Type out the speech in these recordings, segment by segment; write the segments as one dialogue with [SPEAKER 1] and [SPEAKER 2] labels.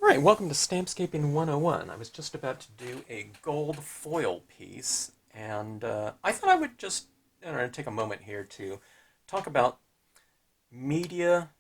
[SPEAKER 1] Alright, welcome to Stampscaping 101. I was just about to do a gold foil piece, and I thought I would just take a moment here to talk about media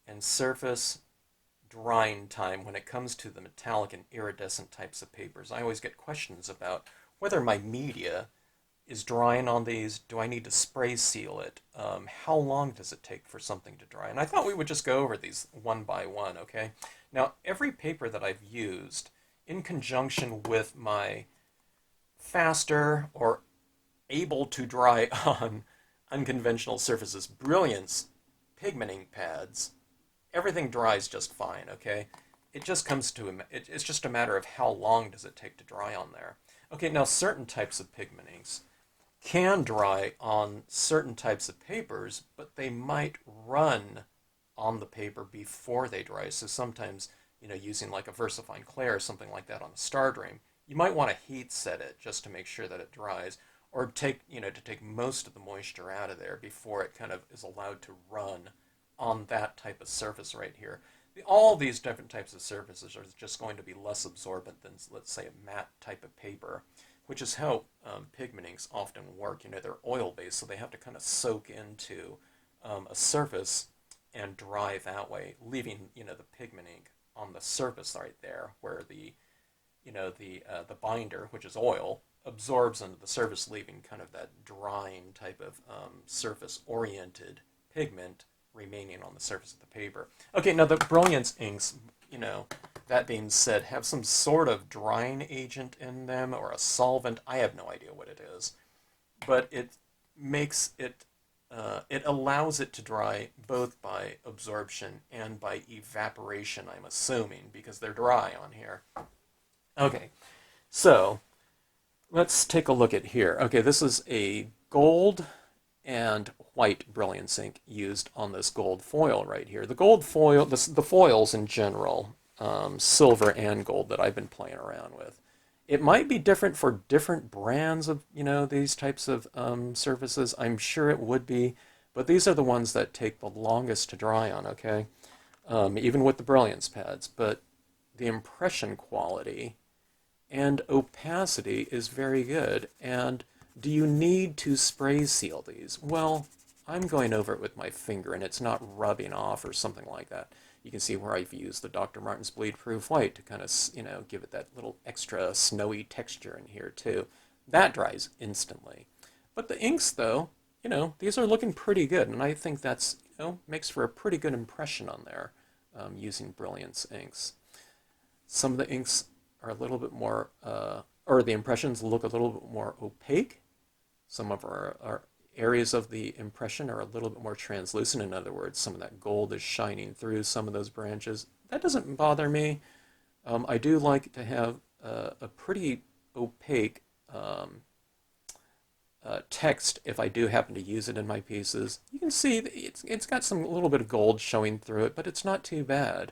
[SPEAKER 1] and surface drying time when it comes to the metallic and iridescent types of papers. I always get questions about whether my media is drying on these. Do I need to spray seal it? How long does it take for something to dry? And I thought we would just go over these one by one, okay? Now, every paper that I've used in conjunction with my faster or able to dry on unconventional surfaces, Brilliance pigmenting pads, everything dries just fine, okay? It just comes to, it's just a matter of how long does it take to dry on there. Okay, now certain types of pigment inks can dry on certain types of papers, but they might run on the paper before they dry. So sometimes, using like a VersaFine clay or something like that on a Stardream, you might want to heat set it just to make sure that it dries, or to take most of the moisture out of there before it kind of is allowed to run on that type of surface right here. All these different types of surfaces are just going to be less absorbent than, let's say, a matte type of paper, which is how pigment inks often work. They're oil-based, so they have to kind of soak into a surface and dry that way, leaving, the pigment ink on the surface right there, where the binder, which is oil, absorbs into the surface, leaving kind of that drying type of surface-oriented pigment remaining on the surface of the paper. Okay, now the Brilliance inks, that being said, have some sort of drying agent in them or a solvent. I have no idea what it is, but it makes it, it allows it to dry both by absorption and by evaporation, I'm assuming, because they're dry on here. Okay, so let's take a look at here. Okay, this is a gold and white Brilliance ink used on this gold foil right here. The gold foil, the foils in general, silver and gold that I've been playing around with. It might be different for different brands of, these types of surfaces. I'm sure it would be, but these are the ones that take the longest to dry on, okay? Even with the Brilliance pads. But the impression quality and opacity is very good. And do you need to spray seal these? Well, I'm going over it with my finger and it's not rubbing off or something like that. You can see where I've used the Dr. Martin's Bleed Proof White to kind of, give it that little extra snowy texture in here too. That dries instantly. But the inks though, these are looking pretty good, and I think that's, makes for a pretty good impression on there using Brilliance inks. Some of the inks are a little bit more, or the impressions look a little bit more opaque. Some of our areas of the impression are a little bit more translucent. In other words, some of that gold is shining through some of those branches. That doesn't bother me. I do like to have a pretty opaque text if I do happen to use it in my pieces. You can see it's got some little bit of gold showing through it, but it's not too bad.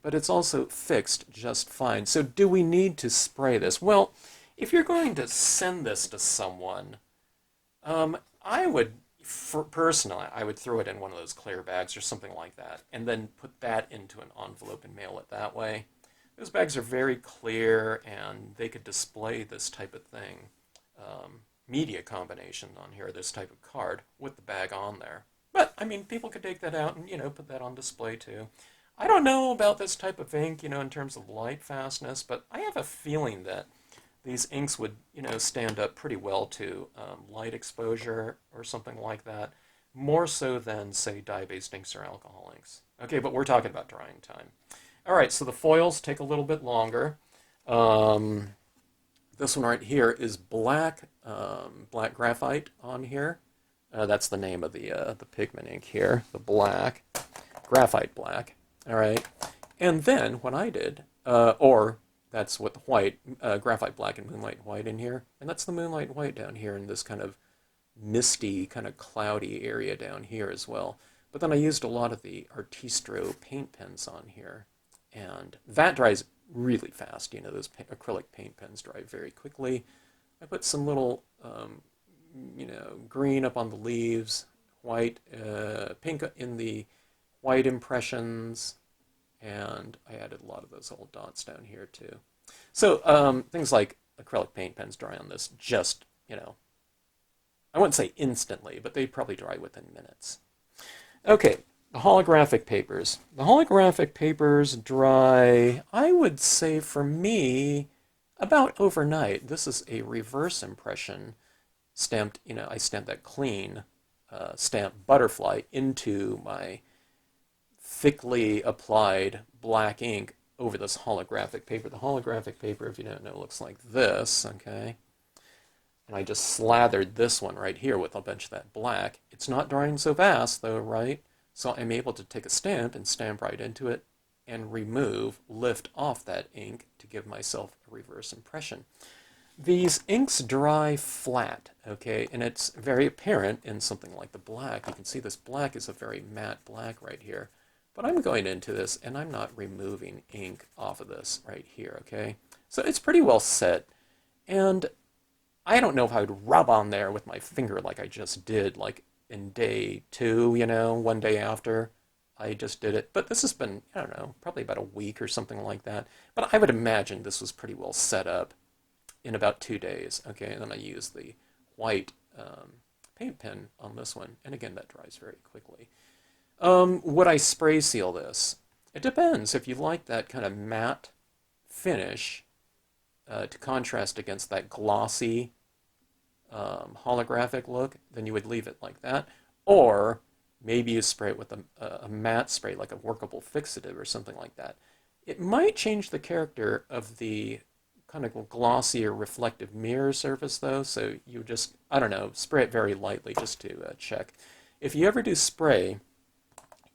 [SPEAKER 1] But it's also fixed just fine. So do we need to spray this? Well, if you're going to send this to someone, I would, personally, I would throw it in one of those clear bags or something like that, and then put that into an envelope and mail it that way. Those bags are very clear, and they could display this type of thing, media combination on here, this type of card, with the bag on there. But, I mean, people could take that out and, put that on display too. I don't know about this type of ink, in terms of light fastness, but I have a feeling that these inks would, stand up pretty well to light exposure or something like that, more so than, say, dye-based inks or alcohol inks. Okay, but we're talking about drying time. All right, so the foils take a little bit longer. This one right here is black, black graphite on here. That's the name of the pigment ink here, the black, graphite black. All right, and then what I did, or that's what the white, graphite black and moonlight white in here. And that's the moonlight white down here in this kind of misty, kind of cloudy area down here as well. But then I used a lot of the Artistro paint pens on here. And that dries really fast. Those acrylic paint pens dry very quickly. I put some little, green up on the leaves, white, pink in the white impressions, And I added a lot of those old dots down here too. So things like acrylic paint pens dry on this just, I wouldn't say instantly, but they probably dry within minutes. Okay, the holographic papers. The holographic papers dry, I would say for me, about overnight. This is a reverse impression stamped, I stamped that clean stamped butterfly into my thickly applied black ink over this holographic paper. The holographic paper, if you don't know, looks like this, okay? And I just slathered this one right here with a bunch of that black. It's not drying so fast, though, right? So I'm able to take a stamp and stamp right into it and lift off that ink to give myself a reverse impression. These inks dry flat, okay? And it's very apparent in something like the black. You can see this black is a very matte black right here. But I'm going into this, and I'm not removing ink off of this right here, okay? So it's pretty well set. And I don't know if I would rub on there with my finger like I just did, like in day 2, one day after I just did it. But this has been, I don't know, probably about a week or something like that. But I would imagine this was pretty well set up in about 2 days, okay? And then I used the white paint pen on this one. And again, that dries very quickly. Would I spray seal this? It depends. If you like that kind of matte finish to contrast against that glossy holographic look, then you would leave it like that. Or maybe you spray it with a matte spray, like a workable fixative or something like that. It might change the character of the kind of glossy or reflective mirror surface, though, so you just, I don't know, spray it very lightly just to check. If you ever do spray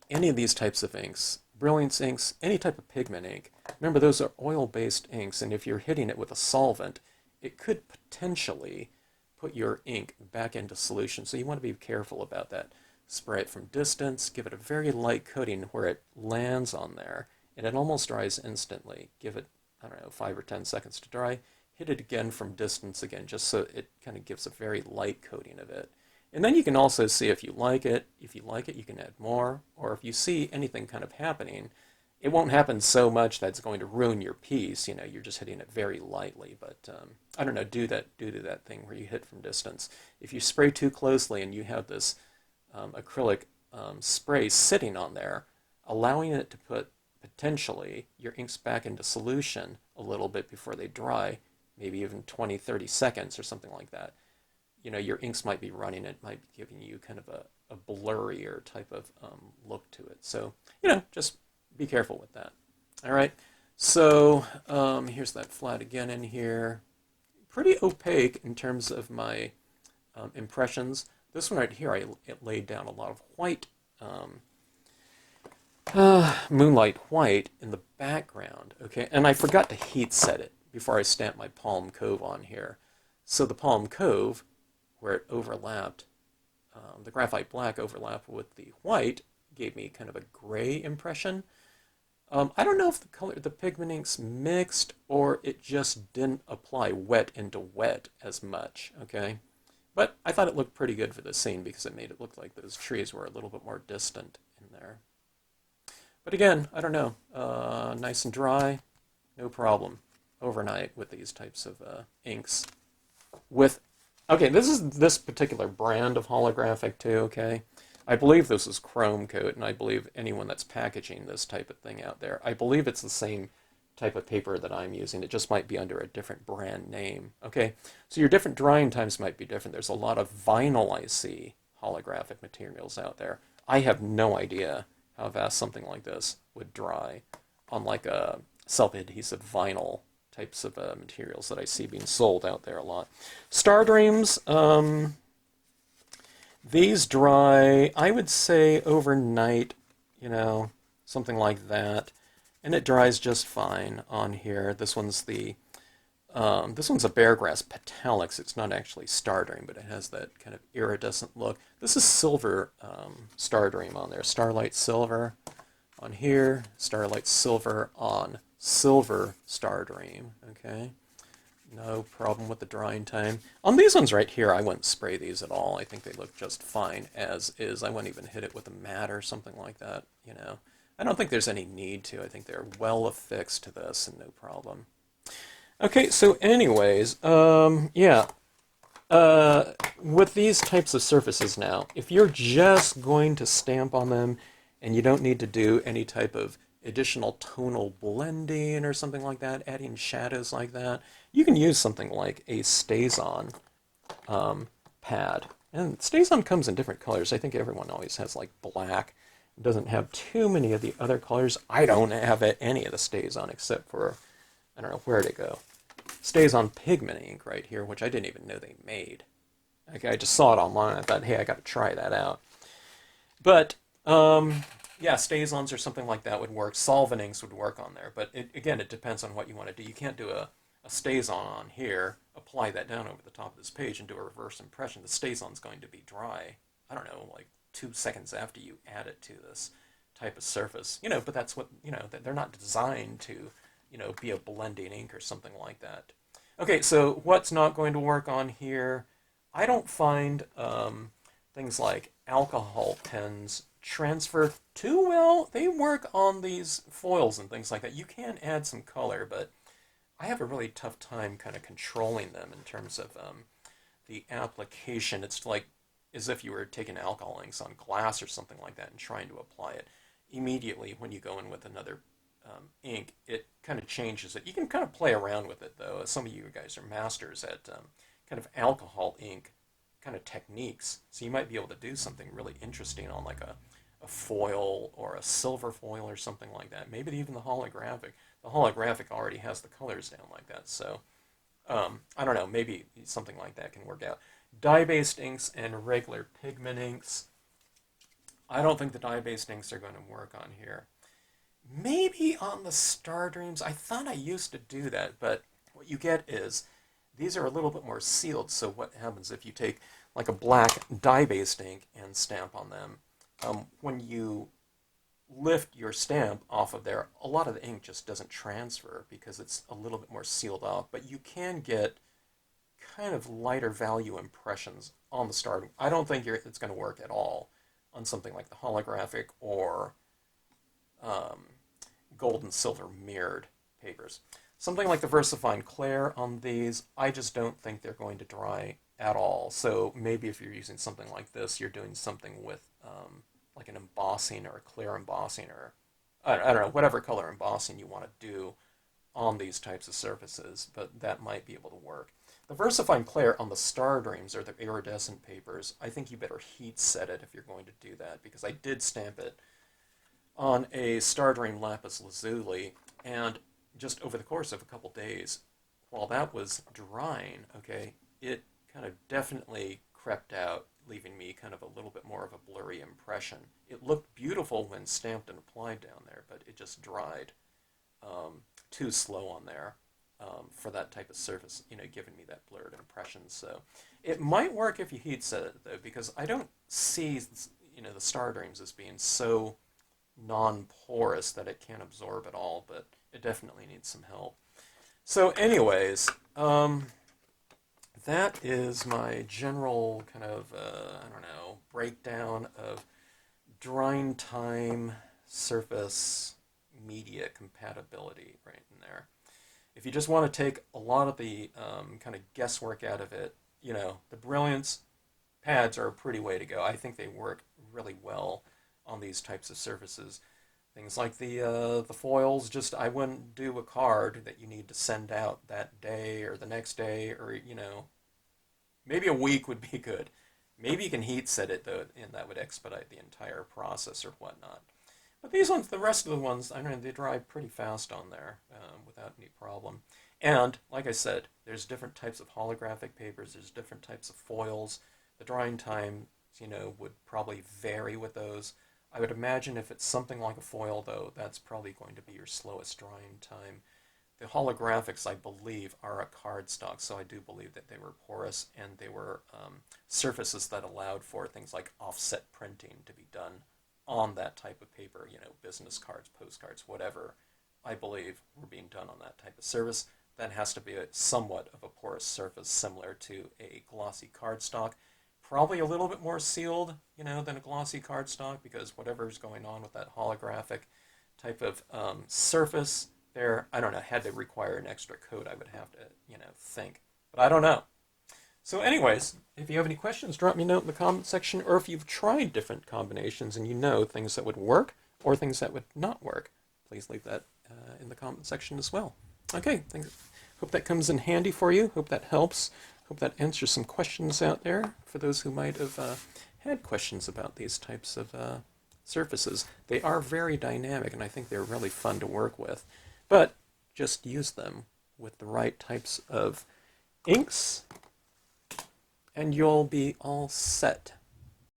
[SPEAKER 1] any of these types of inks, Brilliance inks, any type of pigment ink, remember those are oil-based inks, and if you're hitting it with a solvent, it could potentially put your ink back into solution, so you want to be careful about that. Spray it from distance, give it a very light coating where it lands on there, and it almost dries instantly. Give it, I don't know, 5 or 10 seconds to dry. Hit it again from distance again, just so it kind of gives a very light coating of it. And then you can also see if you like it. If you like it, you can add more. Or if you see anything kind of happening, it won't happen so much that it's going to ruin your piece. You're just hitting it very lightly. But I don't know, do that thing where you hit from distance. If you spray too closely and you have this acrylic spray sitting on there, allowing it to put potentially your inks back into solution a little bit before they dry, maybe even 20, 30 seconds or something like that. Your inks might be running, it might be giving you kind of a blurrier type of look to it. So, just be careful with that. All right, so here's that flat again in here. Pretty opaque in terms of my impressions. This one right here, it laid down a lot of white, moonlight white in the background, okay? And I forgot to heat set it before I stamped my Palm Cove on here. So the Palm Cove, where it overlapped, the graphite black overlapped with the white, gave me kind of a gray impression. I don't know if the pigment inks mixed or it just didn't apply wet into wet as much, okay? But I thought it looked pretty good for the scene because it made it look like those trees were a little bit more distant in there. But again, I don't know, nice and dry, no problem, overnight with these types of inks. Okay, this is this particular brand of holographic too, okay? I believe this is chrome coat, and I believe anyone that's packaging this type of thing out there, I believe it's the same type of paper that I'm using. It just might be under a different brand name, okay? So your different drying times might be different. There's a lot of vinyl I see holographic materials out there. I have no idea how fast something like this would dry on like a self-adhesive vinyl types of materials that I see being sold out there a lot. Stardreams, these dry, I would say overnight, something like that, and it dries just fine on here. This one's a Beargrass Patellix. It's not actually Stardream, but it has that kind of iridescent look. This is silver Stardream on there. Starlight Silver on here, Starlight Silver on silver Stardream, okay? No problem with the drying time. On these ones right here, I wouldn't spray these at all. I think they look just fine as is. I wouldn't even hit it with a mat or something like that, I don't think there's any need to. I think they're well affixed to this and no problem. Okay, so anyways, yeah. With these types of surfaces now, if you're just going to stamp on them and you don't need to do any type of additional tonal blending or something like that, adding shadows like that, you can use something like a StazOn pad. And StazOn comes in different colors. I think everyone always has like black. It doesn't have too many of the other colors. I don't have any of the StazOn except for, I don't know where to go. StazOn pigment ink right here, which I didn't even know they made. Okay, I just saw it online. I thought, hey, I got to try that out. But yeah, StazOns or something like that would work. Solvent inks would work on there. But again, it depends on what you want to do. You can't do a StazOn on here, apply that down over the top of this page, and do a reverse impression. The StazOn's going to be dry, I don't know, like 2 seconds after you add it to this type of surface. But that's what, they're not designed to, be a blending ink or something like that. Okay, so what's not going to work on here? I don't find things like alcohol pens transfer too well. They work on these foils and things like that. You can add some color, but I have a really tough time kind of controlling them in terms of the application. It's like as if you were taking alcohol inks on glass or something like that and trying to apply it. Immediately when you go in with another ink, it kind of changes it. You can kind of play around with it, though. Some of you guys are masters at kind of alcohol ink kind of techniques, so you might be able to do something really interesting on like a foil or a silver foil or something like that. Maybe even the holographic. The holographic already has the colors down like that, so I don't know, maybe something like that can work out. Dye-based inks and regular pigment inks. I don't think the dye-based inks are going to work on here. Maybe on the Stardreams. I thought I used to do that, but what you get is these are a little bit more sealed. So what happens if you take like a black dye-based ink and stamp on them? When you lift your stamp off of there, a lot of the ink just doesn't transfer because it's a little bit more sealed off. But you can get kind of lighter value impressions on the Stardream. I don't think it's going to work at all on something like the holographic or gold and silver mirrored papers. Something like the VersaFine Clair on these, I just don't think they're going to dry at all. So maybe if you're using something like this, you're doing something with like an embossing or a clear embossing or I don't know, whatever color embossing you want to do on these types of surfaces, but that might be able to work. The VersaFine Clair on the Stardreams or the iridescent papers, I think you better heat set it if you're going to do that, because I did stamp it on a Stardream lapis lazuli, and just over the course of a couple days, while that was drying, okay, it kind of definitely crept out, leaving me kind of a little bit more of a blurry impression. It looked beautiful when stamped and applied down there, but it just dried too slow on there for that type of surface, giving me that blurred impression. So it might work if you heat set it, though, because I don't see, the Stardreams as being so non-porous that it can't absorb at all, but it definitely needs some help. So anyways, that is my general kind of, breakdown of drying time, surface, media compatibility right in there. If you just want to take a lot of the kind of guesswork out of it, the Brilliance pads are a pretty way to go. I think they work really well on these types of surfaces. Things like the foils, just I wouldn't do a card that you need to send out that day or the next day, or maybe a week would be good. Maybe you can heat set it though, and that would expedite the entire process or whatnot. But these ones, the rest of the ones, they dry pretty fast on there without any problem. And like I said, there's different types of holographic papers. There's different types of foils. The drying time, would probably vary with those. I would imagine if it's something like a foil, though, that's probably going to be your slowest drying time. The holographics, I believe, are a cardstock, so I do believe that they were porous, and they were surfaces that allowed for things like offset printing to be done on that type of paper, business cards, postcards, whatever, I believe were being done on that type of surface. That has to be somewhat of a porous surface, similar to a glossy cardstock. Probably a little bit more sealed, than a glossy cardstock, because whatever's going on with that holographic type of surface there, I don't know, had to require an extra coat, I would have to, think. But I don't know. So anyways, if you have any questions, drop me a note in the comment section, or if you've tried different combinations and you know things that would work or things that would not work, please leave that in the comment section as well. Okay, thanks. Hope that comes in handy for you. Hope that helps. Hope that answers some questions out there for those who might have had questions about these types of surfaces. They are very dynamic, and I think they're really fun to work with. But just use them with the right types of inks, and you'll be all set.